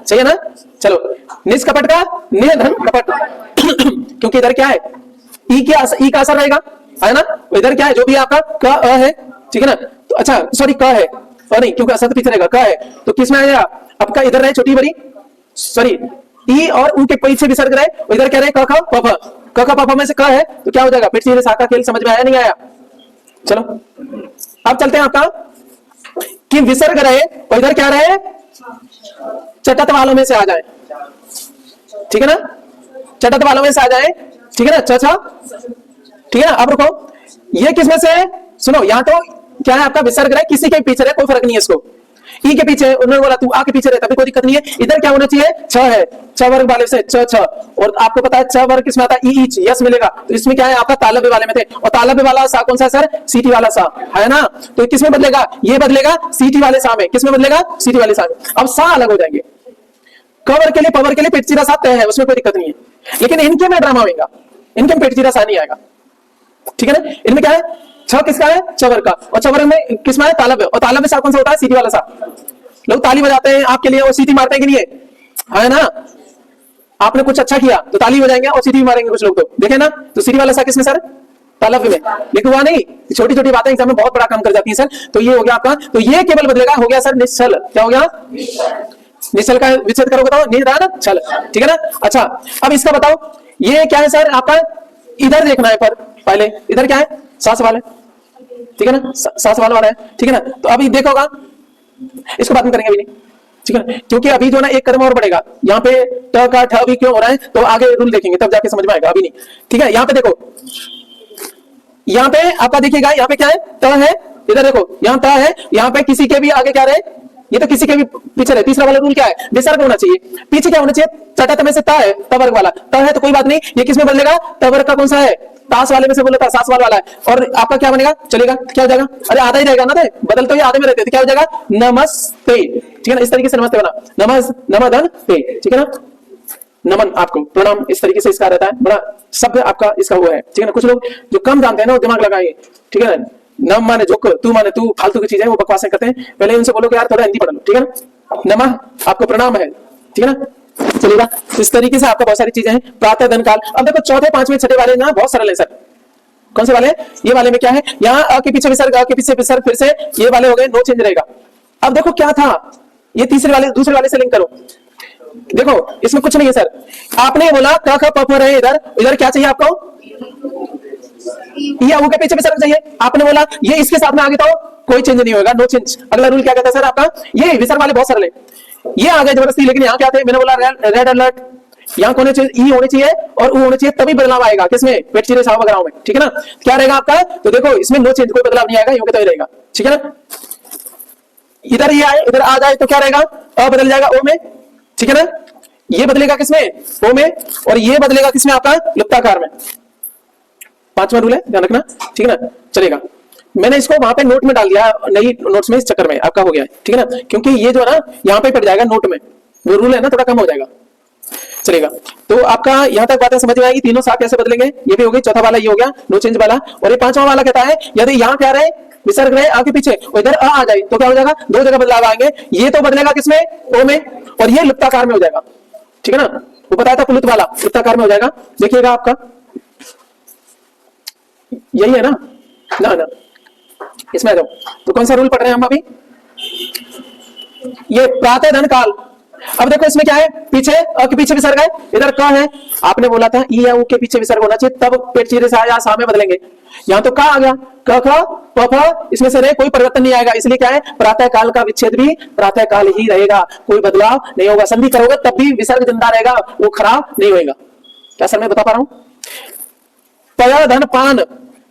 Speaker 1: सही है ना। चलो निष्कपट का निर्धन कपट, क्योंकि इधर क्या है, ई का असर रहेगा, है ना। इधर क्या है, जो भी आपका क अ है, ठीक है ना। तो अच्छा सॉरी क है और नहीं, क्योंकि असर पीछे रहेगा, क है तो किसमें आएगा आपका, इधर रहे छोटी बड़ी, सॉरी ई और ऊ के पीछे विसर्ग रहे, इधर क्या रहे, क ख प फ, क ख प फ में से क है तो क्या हो जाएगा, पेट चीरे सा का खेल समझ में आया नहीं आया। चलो अब चलते हैं आपका कि विसर्ग रहे और इधर क्या रहे, चटत वालों में से आ जाए, ठीक है ना, चटत वालों में से आ जाए, ठीक है ना, च ठीक है ना। अब रुको, ये किसमें से है, सुनो, यहाँ तो क्या है आपका विसर्ग रहे, किसी के पीछे रहे कोई फर्क नहीं है इसको, ई के पीछे उन्होंने बोला तू आ के पीछे रहे तभी कोई दिक्कत नहीं है। इधर क्या होना चाहिए, छ है, छ वर्ग वाले से छ, और आपको पता है छ वर्ग किसमें आता है, ई ईच, यस मिलेगा। तो इसमें क्या है आपका तालव्य वाले में थे, और तालव्य वाला सा कौन सा सर, सीटी वाला सा, है ना। तो किसमें बदलेगा, ये बदलेगा सीटी वाले सा में, किसमें बदलेगा, सीटी वाले सा में। अब सा अलग हो जाएंगे, कवर के लिए पवर के लिए पेट चीरा सा तय है, उसमें कोई दिक्कत नहीं है, लेकिन इनके में ड्रामा होगा, इनके में पेट चीरा सा नहीं आएगा, ठीक है ना। इनमें क्या है, छ किसका है, चवर का, और चवर में किसमें है, तालव्य, और तालव्य सा कौन सा होता है, सीटी वाला सा। लोग ताली बजाते हैं आपके लिए और सीटी मारते हैं कि नहीं है ना। आपने कुछ अच्छा किया तो ताली बजाएंगे और सीटी भी मारेंगे कुछ लोग, तो देखे ना। तो सीटी वाला सा किसमें सर, तालव्य में, लेकिन हुआ नहीं, छोटी छोटी बातें एग्जाम में बहुत बड़ा काम कर जाती हैं सर। तो ये हो गया आपका, तो ये केवल बदलेगा, हो गया सर निश्चल। क्या हो गया, निश्चल का विच्छेद करोगे तो निर्धन छल, ठीक है ना। अच्छा अब इसका बताओ, ये क्या है सर आपका, इधर देखना है पर पहले, इधर क्या है, सास वाला, ठीक है ना, सास वाला है, ठीक है ना। तो अभी देखोगा, इसको बात में करेंगे अभी नहीं, ठीक है ना, क्योंकि अभी जो ना एक कदम और बढ़ेगा, यहाँ पे ट का ठ भी क्यों हो रहा है, तो आगे रूल देखेंगे तब जाके समझ में आएगा, अभी नहीं, ठीक है। यहाँ पे देखो, यहाँ पे आपका देखिएगा, यहाँ पे क्या है, त है इधर देखो यहाँ ता है, यहाँ पे किसी के भी आगे क्या रहे, ये तो किसी के भी पीछे रहे। तीसरा वाला रूल क्या है, विसर्ग होना चाहिए। पीछे क्या होना चाहिए, चटत में से ता है, तवर्ग वाला ता है तो कोई बात नहीं, ये किसमें बदलेगा, तवर्ग का कौन सा है, ताश वाले में से बोला था, सास वाला है। और आपका क्या बनेगा, चलेगा क्या हो जाएगा, अरे आधा ही रहेगा ना, बदल तो ये आधे में रहते तो क्या हो जाएगा, नमस्ते, ठीक है ना, इस तरीके से नमस्ते बना, नमदन पे, ठीक है ना, नमन आपको प्रणाम, इस तरीके से इसका रहता है, बड़ा शब्द आपका इसका हुआ है, ठीक है ना। कुछ लोग जो कम जानते हैं ना वो दिमाग लगाएंगे, ठीक है ना, नम माने जोक, तू माने तू, फालतू की चीजें वो बकवासें करते हैं। पहले उनसे बोलो कि यार थोड़ा हिंदी पढ़ लो, ठीक है ना, नमः आपको प्रणाम है, ठीक है ना, चलेगा। तो इस तरीके से आपका बहुत सारी चीजें हैं। प्रातः धन काल, अब देखो चौथे पांचवें छठे वाले ना बहुत सरल है सर। कौन से वाले, ये वाले में क्या है, यहाँ अ के पीछे विसर्ग, अ के पीछे विसर्ग, फिर से ये वाले हो गए, नो चेंज रहेगा। अब देखो क्या था, ये तीसरे वाले दूसरे वाले से लिंक करो, देखो इसमें कुछ नहीं है सर। आपने बोला क ख प फ रहे, इधर इधर क्या चाहिए आपको, ये उ के पीछे विसर्ग चाहिए। आपने बोला ये इसके साथ में आगे तो कोई चेंज नहीं होगा, नो चेंज। अगला रूल क्या कहता है सर आपका, ये विसर्ग वाले बहुत सरल है, ये आ गए जबरदस्ती, लेकिन यहाँ क्या थे, मैंने बोला रेड अलर्ट, यहाँ होने चाहिए, ई होने चाहिए और ऊ होने चाहिए, तभी बदलाव आएगा किसमें, पेट चिरे साव वगैरह में, ठीक है ना। क्या रहेगा आपका, तो देखो इसमें नो चेंज, कोई बदलाव नहीं आएगा, यूं के तो ही रहेगा, ठीक है ना। इधर ये आए, इधर आ जाए तो क्या रहेगा, अ बदल जाएगा ओ में, ठीक है ना, ये बदलेगा किसमें, ओ में, और ये बदलेगा किसमें आपका, लुप्ताकार में। पांचवा रूल है, ध्यान रखना, ठीक है ना, चलेगा। मैंने इसको वहां पे नोट में डाल दिया, नई नोट्स में, इस चक्कर में आपका हो गया है, ठीक है ना, क्योंकि ये जो है ना यहाँ पे पड़ जाएगा नोट में, वो रूल है ना थोड़ा कम हो जाएगा, चलेगा। तो आपका यहाँ तक बातें समझ में आएगी, तीनों साथ कैसे बदलेंगे, ये भी हो गई। चौथा वाला ये हो गया नो चेंज वाला, और ये पांचवा वाला कहता है यदि यहाँ क्या रहे, विसर्ग रहे आगे पीछे, और इधर आ जाए तो क्या हो जाएगा, दो जगह बदलाव आएंगे, ये तो बदलेगा किसमें, ओ में, और ये लुप्ताकार में हो जाएगा, ठीक है ना। वो बताया था पुलुत वाला लुप्ताकार में हो जाएगा, देखिएगा आपका यही है ना, ना ना इसमें आ जाओ। तो कौन सा रूल पढ़ रहे हैं हम अभी, ये प्रातः धन काल। अब देखो इसमें क्या है, पीछे अ के पीछे विसर्ग है, इधर क है, आपने बोला था ई या ऊ के पीछे विसर्ग होना चाहिए, तब पेट चीरे सा या सा में बदलेंगे। यहाँ तो का आ गया, क ख प फ, इसमें से कोई परिवर्तन नहीं आएगा, इसलिए क्या है, प्रातः काल का विच्छेद भी प्रातः काल ही रहेगा, कोई बदलाव नहीं होगा। संधि करोगे तब भी विसर्ग जिंदा रहेगा, वो खराब नहीं होगा। क्या सर मैं बता पा रहा हूं, पय धन पान,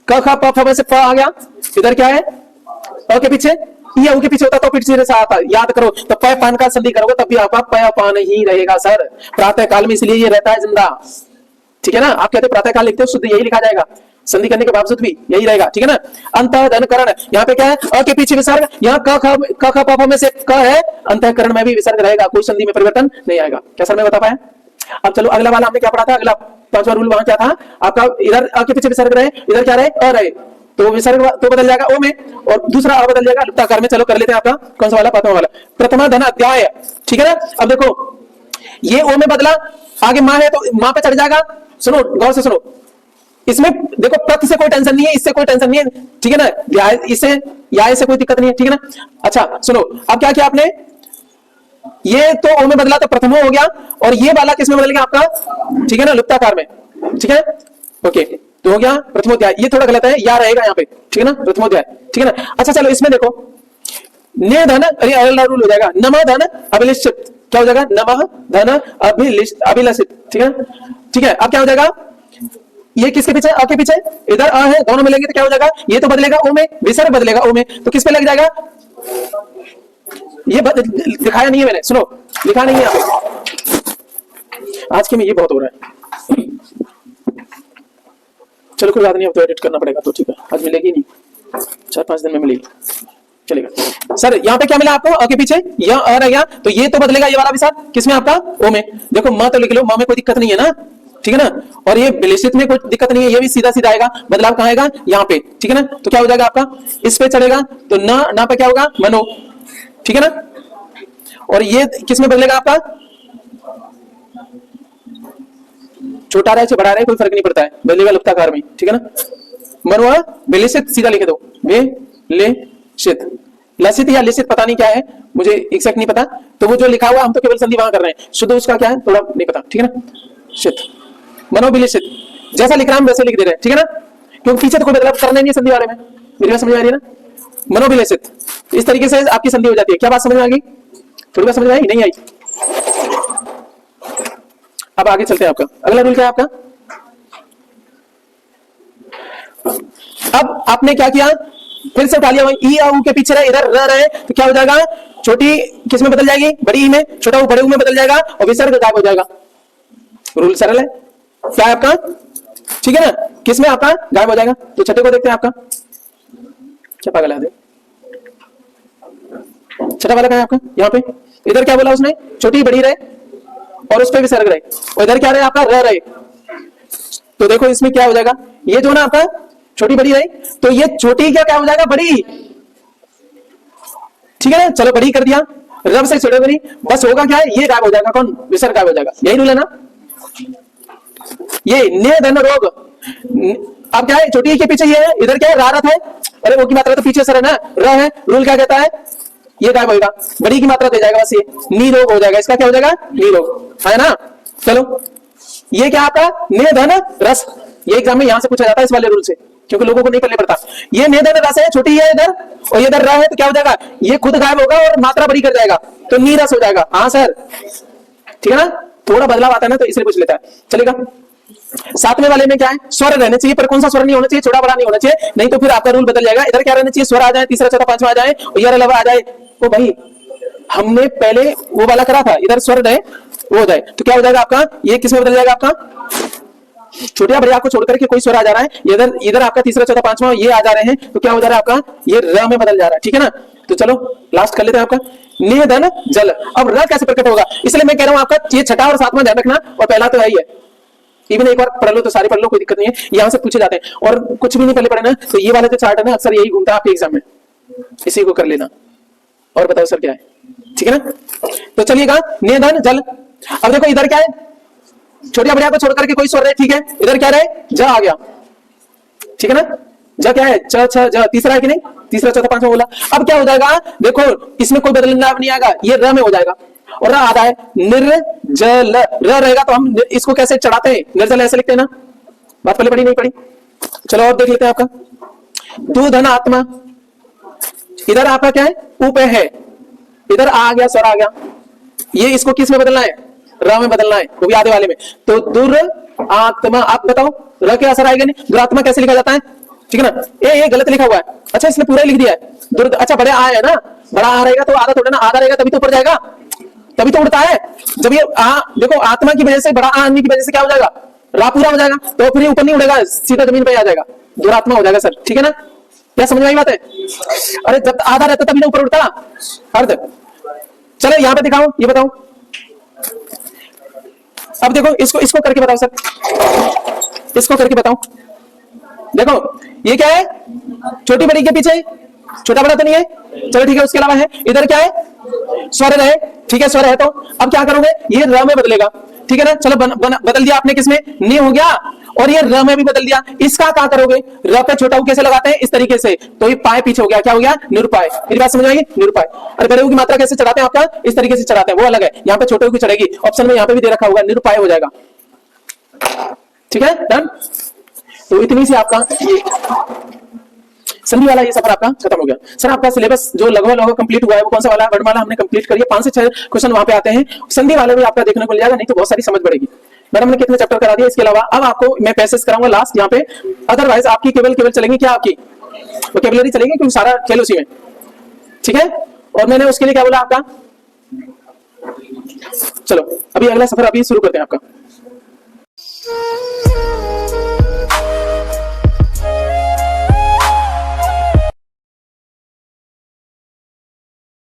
Speaker 1: क ख प फ में से प आ गया, इधर क्या है, अ के पीछे, ये ऊ के पीछे होता तो फिर से आता, याद करो, तो पय पान का संधि करोगे तब भी आपका पय पान ही रहेगा सर, प्रातः काल में, इसलिए ये रहता है जिंदा, ठीक है ना। आप कहते प्रातः काल लिखते हो, शुद्ध यही लिखा जाएगा, संधि करने के बावजूद भी यही रहेगा, ठीक है ना। अंतःधन करण, यहाँ पे क्या है, अ के पीछे विसर्ग, यहाँ क ख प फ में से क है, अंतःकरण में भी विसर्ग रहेगा, कोई संधि में परिवर्तन नहीं आएगा। क्या सर मैं बता पाया। अब चलो अगला वाला हमने क्या पढ़ा था, अगला पांचवा रूल वहां क्या था आपका, इधर अ के पीछे विसर्ग रहे, इधर क्या रहे, अ रहे, तो विसर्ग तो बदल जाएगा ओ में, और दूसरा अ बदल जाएगा लुप्ताकार में। चलो कर लेते हैं आपका कौन सा वाला, प्रथम वाला, प्रथमा धन अध्याय, ठीक है ना। अब देखो ये ओ में बदला, आगे माँ है तो माँ पे चढ़ जाएगा, सुनो गौर से सुनो, इसमें देखो प्रत से कोई टेंशन नहीं है, इससे कोई टेंशन नहीं है, ठीक है ना, इससे या से कोई दिक्कत नहीं है, ठीक है ना। अच्छा सुनो, अब क्या किया आपने, ये तो ओ में बदला तो प्रथमो हो गया, और ये वाला किसमें बदल गया आपका, ठीक है ना, लुप्ताकार में, ठीक है, ओके, तो हो गया प्रथमोध्याय। ये थोड़ा गलत है, या रहेगा यहाँ पे, ठीक है ना, प्रथमोध्याय, ठीक है ना। अच्छा चलो इसमें देखो, ने धन, अरे अगला रूल हो जाएगा, नमः धन अभिलिषित, क्या हो जाएगा, नमः धन अभिलषित, ठीक है, ठीक है। अब क्या हो जाएगा, ये किसके पीछे, अ के पीछे, इधर अ है, दोनों मिलेंगे तो क्या हो जाएगा, ये तो बदलेगा ओ में, विसर्ग बदलेगा ओ में, तो किस पे लग जाएगा, ये दिखाया नहीं है मैंने, सुनो लिखा नहीं है यहाँ पे, आज के में ये बहुत हो रहा है। चलो कोई बात नहीं, अब तो एडिट करना पड़ेगा, तो ठीक है, आज मिलेगी नहीं, 4-5 दिन में मिलेगी, चलेगा। सर यहाँ पे क्या मिला आपको, अ के पीछे यह अ रह गया, तो ये तो बदलेगा, ये वाला विसर्ग किसमें आपका, ओ में। देखो म तो लिख लो, म में कोई दिक्कत नहीं है ना, ठीक है ना, और ये विलिषित में कोई दिक्कत नहीं है, ये भी सीधा सीधा आएगा, बदलाव कहाँ आएगा, यहाँ पे, ठीक है ना। तो क्या हो जाएगा आपका, इस पे चढ़ेगा तो ना पे क्या होगा, मनो, ठीक है ना, और ये किसमें बदलेगा आपका, छोटा रहे बड़ा रहे कोई फर्क नहीं पड़ता है, बदलेगा लुप्ताकार में, ठीक है ना। मनो विलिषित सीधा लिख दो, विलिषित, लसित या लिसित पता नहीं क्या है, मुझे एग्जैक्ट नहीं पता, तो वो जो लिखा हुआ हम तो केवल संधि वहां कर रहे हैं, शुद्ध उसका क्या है थोड़ा नहीं पता, ठीक है ना। शित, मनोविलिषित, जैसा लिख रहा हम वैसे लिख दे रहे हैं, ठीक है ना, क्योंकि पीछे तो कोई बदलाव करना नहीं है संधि वाले में, मेरी बात समझ आ रही है ना। मनोविलिषित, इस तरीके से आपकी संधि हो जाती है। क्या बात समझ में आ गई, थोड़ी बात समझ में आई, नहीं आई। अब आगे चलते हैं, आपका अगला रूल क्या है आपका, अब आपने क्या किया, फिर से उठा लिया वही, ई ऊ के पीछे रहे, इधर र रहे, तो क्या हो जाएगा, छोटी किस में बदल जाएगी, बड़ी ई में, छोटा ऊ बड़े ऊ में बदल जाएगा और विसर्ग गायब हो जाएगा। रूल सरल है, क्या है आपका, ठीक है ना, किस में आपका गायब हो जाएगा। तो छठे को देखते हैं आपका, क्या पागल है, छठा वाला कहाँ है आपका, यहाँ पे, इधर क्या बोला उसने, छोटी बड़ी रहे और उस पर विसर्ग रहे, और इधर क्या रहे आपका, र रहे। तो देखो इसमें क्या हो जाएगा, ये जो ना आपका छोटी बड़ी रही, तो ये छोटी क्या हो जाएगा, बड़ी, ठीक है ना, चलो बड़ी कर दिया, रब से छोटे बड़ी, बस होगा क्या है, ये गायब हो जाएगा, कौन, विसर्ग गायब हो जाएगा, यही रूल है ना। ये ने धन रोग, अब क्या है, छोटी के पीछे ये है, इधर क्या है, रारत है, अरे वो की मात्रा तो पीछे सर है ना, र है, रूल क्या कहता है, ये गायब होगा, बड़ी की मात्रा दे जाएगा, बस ये नी रोग हो जाएगा, इसका क्या हो जाएगा, नी रोग, है ना। चलो ये क्या आपका, ने धन रस, ये एग्जाम में यहां से पूछा जाता है इस वाले रूल से, क्योंकि लोगों को नहीं पढ़ने पड़ता। ये ने धन रस है, छोटी है इधर और ये इधर र है, तो क्या हो जाएगा, ये खुद गायब होगा और मात्रा बड़ी कर जाएगा, तो नी रस हो जाएगा। हाँ सर, ठीक है ना, थोड़ा बदलाव आता है ना, तो इसलिए पूछ लेता है, चलेगा। सातवें वाले में क्या है, स्वर रहने चाहिए, पर कौन सा स्वर नहीं होना चाहिए, छोटा बड़ा नहीं होना चाहिए, नहीं तो फिर आपका रूल बदल जाएगा। इधर क्या रहना चाहिए, स्वर आ जाए, तीसरा चौथा पांचवा आ जाए, और यार अलावा आ जाए, तो भाई हमने पहले वो वाला करा था, इधर स्वर रहे वो हो जाए, तो क्या हो जाएगा आपका, ये किसमें बदल जाएगा आपका, छोटे बड़े को छोड़ करके कोई स्वर आ जा रहा है, इधर इधर आपका तीसरा चौथा पांचवा ये आ जा रहे हैं, तो क्या हो जा रहा है आपका, ये र में बदल जा रहा है, ठीक है ना। तो चलो लास्ट कर लेते हैं आपका, निधन जल। अब र कैसे प्रकट होगा, इसलिए मैं कह रहा हूं आपका ये छठा और सातवां ध्यान रखना, और पहला तो है ही है, इवन एक बार पढ़ लो तो सारे पढ़ लो, कोई दिक्कत नहीं है, यहां से पूछे जाते हैं, और कुछ भी नहीं पहले पढ़े ना, तो ये वाला जो चार्ट है ना, अक्सर यही घूमता है आपके एग्जाम में, इसी को कर लेना। और बताओ सर क्या है, ठीक है ना। तो चलिएगा, निधन जल। अब देखो इधर क्या है, छोटिया बढ़िया को छोड़ करके कोई स्वर रहे, ठीक है, इधर क्या रहे, ज आ गया, ठीक है ना, ज क्या है, च छ ज, तीसरा है कि नहीं, तीसरा चौथा पांचवा बोला। अब क्या हो जाएगा, देखो इसमें कोई बदलाव नहीं आएगा, ये र में हो जाएगा, और र आता है निर्जल, र रहेगा तो हम इसको कैसे चढ़ाते हैं, निर्जल ऐसे लिखते हैं ना, बात पहले पढ़ी नहीं पढ़ी, चलो और देख लेते हैं आपका, तू धन आत्मा, इधर आपका क्या है, उप है, इधर आ गया, स्वर आ गया, ये इसको किस में बदलना है, र में बदलना है, वो भी आधे वाले में, तो दुर आत्मा। आप बताओ र के असर आएगा नहीं, दुरात्मा कैसे लिखा जाता है, ठीक है ना, ये गलत लिखा हुआ है, अच्छा इसने पूरा ही लिख दिया है, दुर, अच्छा बड़े आ है ना, बड़ा आ रहेगा तो आधा थोड़ा ना, आधा रहेगा तभी तो ऊपर जाएगा, तभी तो उड़ता है, जब ये देखो आत्मा की वजह से, बड़ा आने की वजह से क्या हो जाएगा, रा पूरा हो जाएगा, तो फिर ये ऊपर नहीं उड़ेगा, सीधा जमीन पे आ जाएगा, दुरात्मा हो जाएगा सर, ठीक है ना, क्या समझ में आई बात है। अरे जब आधा रहता तभी ना ऊपर उड़ता अर्ध। चलो यहाँ पे दिखाओ, ये बताओ, अब देखो इसको इसको करके बताओ सर, इसको करके बताओ, देखो ये क्या है, छोटी बड़ी के पीछे, छोटा बड़ा तो नहीं है, चलो ठीक है, उसके अलावा है, इधर क्या है, स्वर है, ठीक है, स्वर है, तो अब क्या करोगे, ये र में बदलेगा, ठीक है ना, चलो बदल दिया आपने किसमें, नि हो गया, और ये र में भी बदल दिया, इसका क्या करोगे, र पे छोटा ऊ कैसे लगाते हैं, इस तरीके से, तो ये पाए पीछे हो गया, क्या हो गया, निरुपाय, मेरी बात समझ आएगी, निरुपाय। और बड़े ऊ की मात्रा कैसे चढ़ाते हैं आपका, इस तरीके से चढ़ाते हैं, वो अलग है, यहाँ पे छोटे ऊ की चढ़ेगी, ऑप्शन में यहाँ पे भी दे रखा होगा, निरुपाय हो जाएगा, ठीक है, डन। तो इतनी सी आपका ये संधि वाला ये सफर आपका खत्म हो गया। सर आपका सिलेबस जो लगभग कंप्लीट हुआ है वो कौन सा वाला है, वर्णमाला हमने कंप्लीट करी है, 5 से 6 क्वेश्चन वहां पे आते हैं, संधि वाले में आपका देखने को मिल जाएगा, नहीं तो बहुत सारी समझ बढ़ेगी। मैडम ने कितने चैप्टर करा दिए, इसके अलावा अब आपको मैं पैसेज कराऊंगा लास्ट यहाँ पे, अदरवाइज आपकी केवल चलेंगी क्या, आपकी वोकैबुलरी चलेगी, क्योंकि सारा खेल उसी में, ठीक है। और मैंने उसके लिए क्या बोला आपका, चलो अभी अगला सफर अभी शुरू करते हैं आपका।